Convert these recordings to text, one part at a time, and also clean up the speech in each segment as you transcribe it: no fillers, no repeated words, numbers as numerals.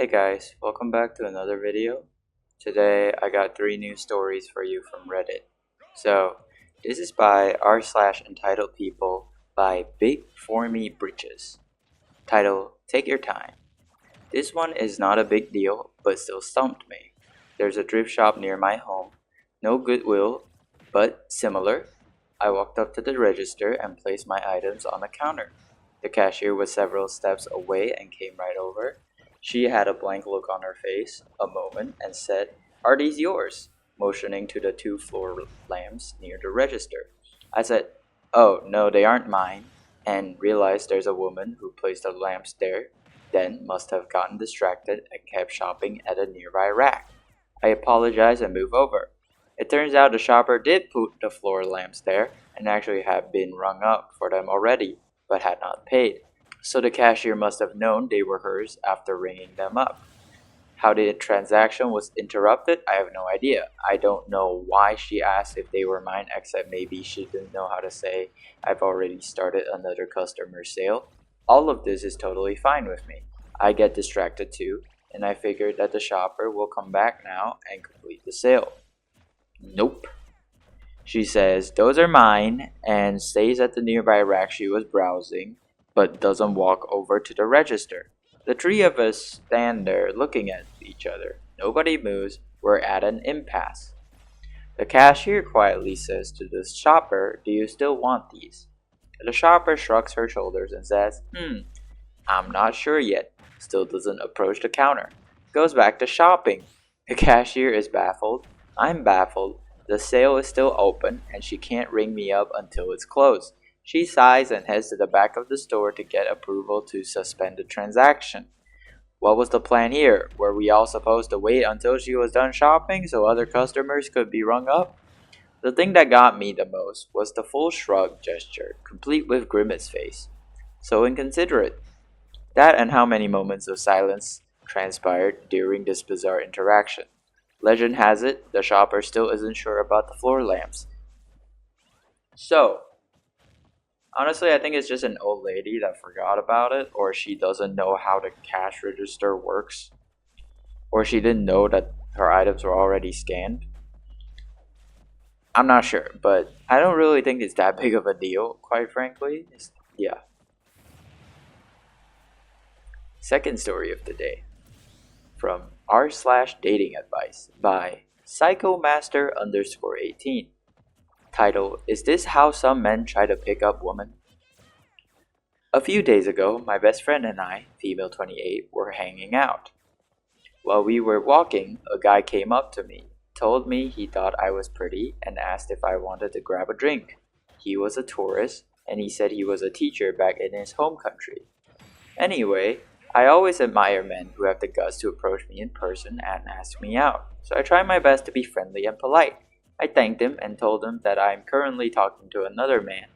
Hey guys, welcome back to another video. Today I got 3 new stories for you from Reddit. So, this is by r slash entitled people by Big Formy Britches. Title, Take Your Time. This one is not a big deal, but still stumped me. There's a thrift shop near my home. No Goodwill, but similar. I walked up to the register and placed my items on the counter. The cashier was several steps away and came right over. She had a blank look on her face, a moment, and said, "Are these yours?" motioning to the 2 floor lamps near the register. I said, "Oh, no, they aren't mine," and realized there's a woman who placed the lamps there, then must have gotten distracted and kept shopping at a nearby rack. I apologized and moved over. It turns out the shopper did put the floor lamps there and actually had been rung up for them already, but had not paid. So the cashier must have known they were hers after ringing them up. How the transaction was interrupted, I have no idea. I don't know why she asked if they were mine, except maybe she didn't know how to say, "I've already started another customer sale." All of this is totally fine with me. I get distracted too, and I figured that the shopper will come back now and complete the sale. Nope. She says, "Those are mine," and stays at the nearby rack she was browsing, but doesn't walk over to the register. The 3 of us stand there looking at each other. Nobody moves. We're at an impasse. The cashier quietly says to the shopper, "Do you still want these?" The shopper shrugs her shoulders and says, "I'm not sure yet." Still doesn't approach the counter. Goes back to shopping. The cashier is baffled. I'm baffled. The sale is still open, and she can't ring me up until it's closed. She sighs and heads to the back of the store to get approval to suspend the transaction. What was the plan here? Were we all supposed to wait until she was done shopping so other customers could be rung up? The thing that got me the most was the full shrug gesture, complete with grimace face. So inconsiderate. That and how many moments of silence transpired during this bizarre interaction. Legend has it, the shopper still isn't sure about the floor lamps. So, honestly, I think it's just an old lady that forgot about it, or she doesn't know how the cash register works, or she didn't know that her items were already scanned. I'm not sure, but I don't really think it's that big of a deal, quite frankly. Yeah. Second story of the day from r slash dating advice by psychomaster_18. Title, Is This How Some Men Try to Pick Up Women? A few days ago, my best friend and I, female 28, were hanging out. While we were walking, a guy came up to me, told me he thought I was pretty, and asked if I wanted to grab a drink. He was a tourist, and he said he was a teacher back in his home country. Anyway, I always admire men who have the guts to approach me in person and ask me out, so I tried my best to be friendly and polite. I thanked him and told him that I am currently talking to another man,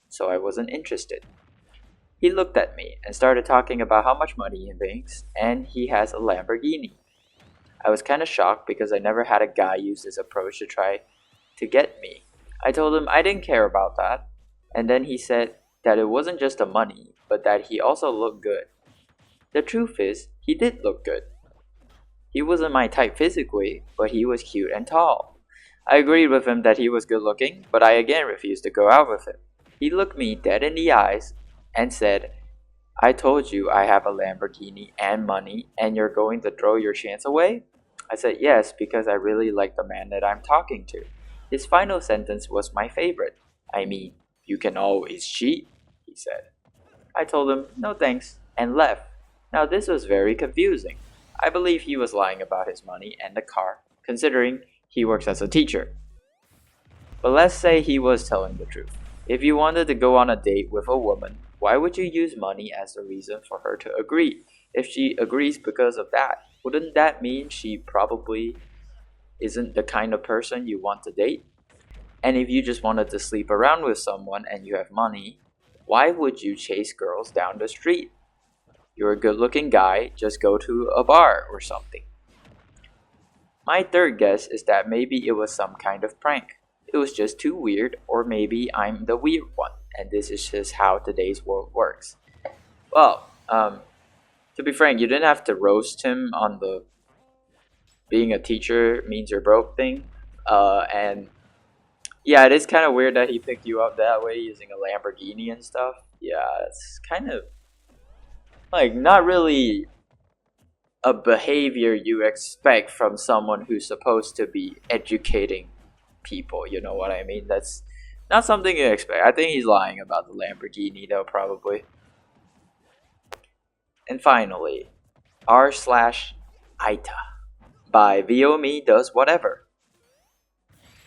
so I wasn't interested. He looked at me and started talking about how much money he makes, and he has a Lamborghini. I was kinda shocked because I never had a guy use this approach to try to get me. I told him I didn't care about that, and then he said that it wasn't just the money, but that he also looked good. The truth is, he did look good. He wasn't my type physically, but he was cute and tall. I agreed with him that he was good looking, but I again refused to go out with him. He looked me dead in the eyes and said, "I told you I have a Lamborghini and money, and you're going to throw your chance away?" I said yes, because I really like the man that I'm talking to. His final sentence was my favorite. "I mean, you can always cheat," he said. I told him, "No thanks," and left. Now this was very confusing. I believe he was lying about his money and the car, considering he works as a teacher. But let's say he was telling the truth. If you wanted to go on a date with a woman, why would you use money as the reason for her to agree? If she agrees because of that, wouldn't that mean she probably isn't the kind of person you want to date? And if you just wanted to sleep around with someone and you have money, why would you chase girls down the street? You're a good-looking guy, just go to a bar or something. My third guess is that maybe it was some kind of prank. It was just too weird, or maybe I'm the weird one, and this is just how today's world works. Well, To be frank, you didn't have to roast him on the being a teacher means you're broke thing. And yeah, it is kind of weird that he picked you up that way using a Lamborghini and stuff. Yeah, it's kind of like not really a behavior you expect from someone who's supposed to be educating people. You know what I mean? That's not something you expect. I think he's lying about the Lamborghini, though, probably. And finally, r slash Aita by Viomi Does Whatever.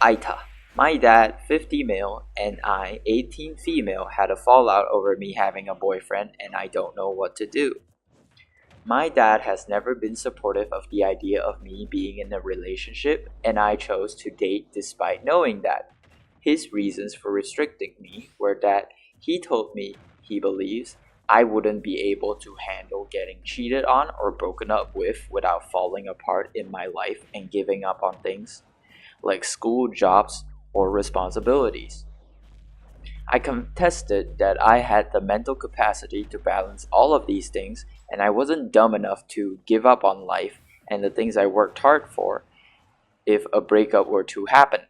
Aita. My dad, 50 male, and I, 18 female, had a fallout over me having a boyfriend, and I don't know what to do. My dad has never been supportive of the idea of me being in a relationship, and I chose to date despite knowing that. His reasons for restricting me were that he told me he believes I wouldn't be able to handle getting cheated on or broken up with without falling apart in my life and giving up on things like school, jobs, or responsibilities. I contested that I had the mental capacity to balance all of these things, and I wasn't dumb enough to give up on life and the things I worked hard for if a breakup were to happen.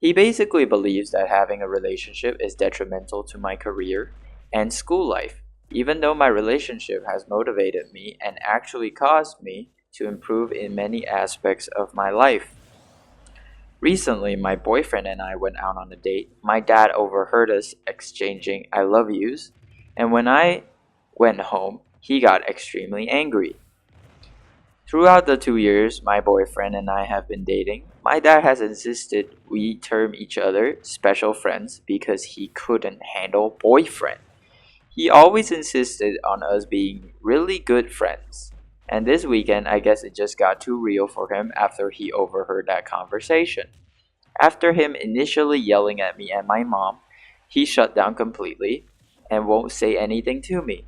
He basically believes that having a relationship is detrimental to my career and school life, even though my relationship has motivated me and actually caused me to improve in many aspects of my life. Recently, my boyfriend and I went out on a date. My dad overheard us exchanging I love yous, and when I went home, he got extremely angry. Throughout the 2 years my boyfriend and I have been dating, my dad has insisted we term each other special friends because he couldn't handle boyfriend. He always insisted on us being really good friends. And this weekend, I guess it just got too real for him after he overheard that conversation. After him initially yelling at me and my mom, he shut down completely and won't say anything to me.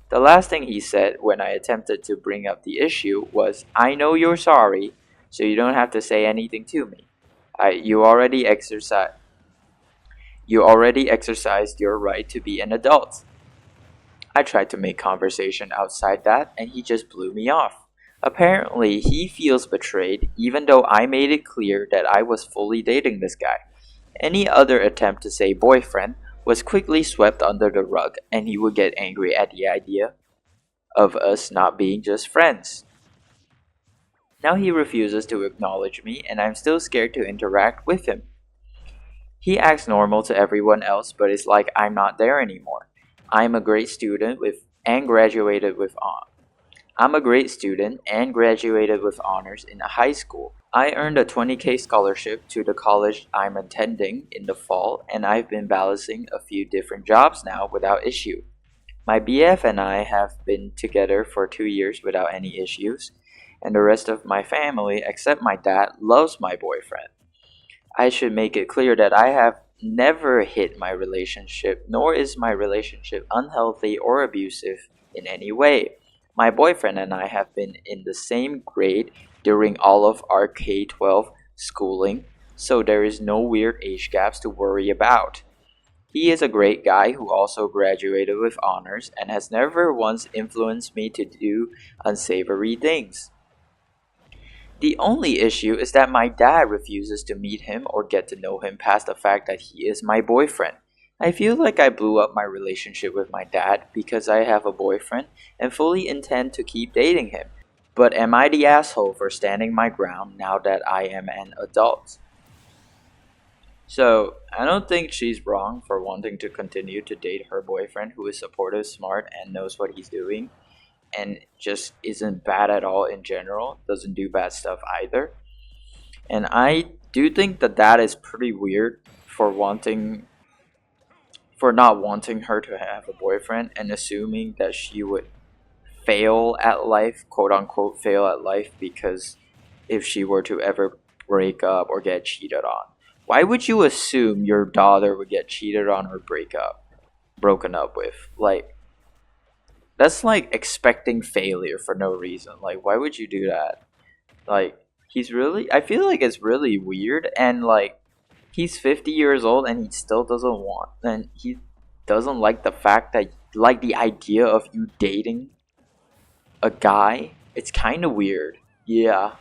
The last thing he said when I attempted to bring up the issue was, I know you're sorry, so you don't have to say anything to me. I, you already exercised your right to be an adult. I tried to make conversation outside that, and he just blew me off. Apparently, he feels betrayed, even though I made it clear that I was fully dating this guy. Any other attempt to say boyfriend was quickly swept under the rug, and he would get angry at the idea of us not being just friends. Now he refuses to acknowledge me, and I'm still scared to interact with him. He acts normal to everyone else, but it's like I'm not there anymore. I'm a great student with and graduated with hon- I'm a great student and graduated with honors in high school. I earned a 20K scholarship to the college I'm attending in the fall, and I've been balancing a few different jobs now without issue. My BF and I have been together for 2 years without any issues, and the rest of my family, except my dad, loves my boyfriend. I should make it clear that I have never hit my relationship, nor is my relationship unhealthy or abusive in any way. My boyfriend and I have been in the same grade during all of our K 12 schooling, so there is no weird age gaps to worry about. He is a great guy who also graduated with honors and has never once influenced me to do unsavory things. The only issue is that my dad refuses to meet him or get to know him past the fact that he is my boyfriend. I feel like I blew up my relationship with my dad because I have a boyfriend and fully intend to keep dating him. But am I the asshole for standing my ground now that I am an adult? So, I don't think she's wrong for wanting to continue to date her boyfriend who is supportive, smart, and knows what he's doing, and just isn't bad at all in general, doesn't do bad stuff either. And I do think that that is pretty weird for not wanting her to have a boyfriend and assuming that she would fail at life, quote unquote fail at life, because if she were to ever break up or get cheated on. Why would you assume your daughter would get cheated on or broken up with? Like, that's like expecting failure for no reason. Like, why would you do that? Like, I feel like it's really weird, and like, he's 50 years old and he still doesn't want, and he doesn't like the fact that, like, the idea of you dating a guy, it's kind of weird. Yeah,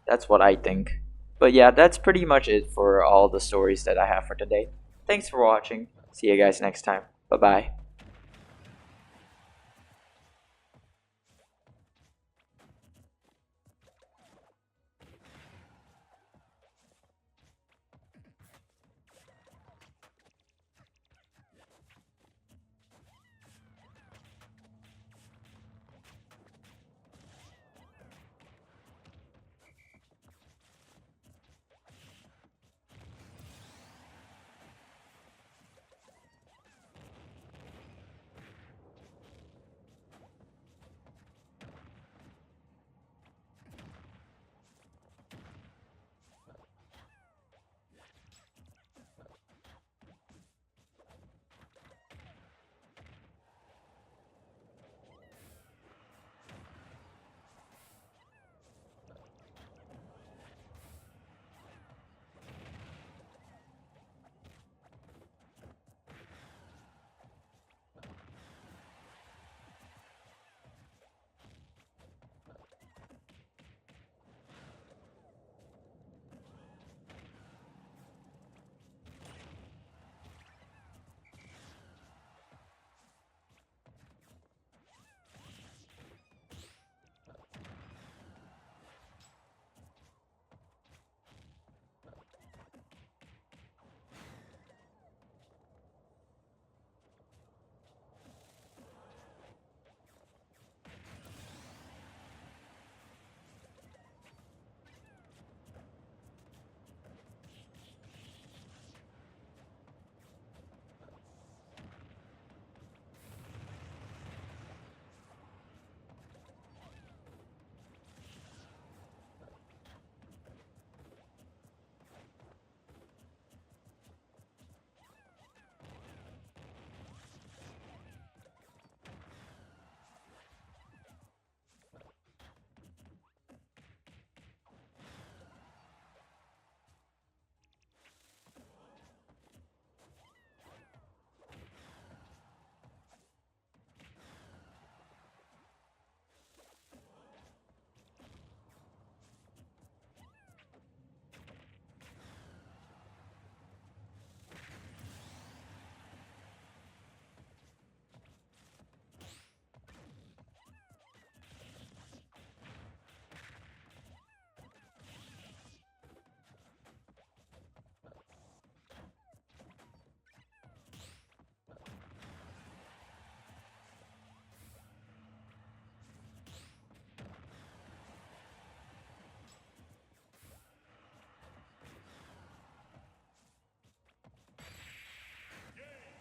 that's what I think. But yeah, that's pretty much it for all the stories that I have for today. Thanks for watching. See you guys next time. Bye bye.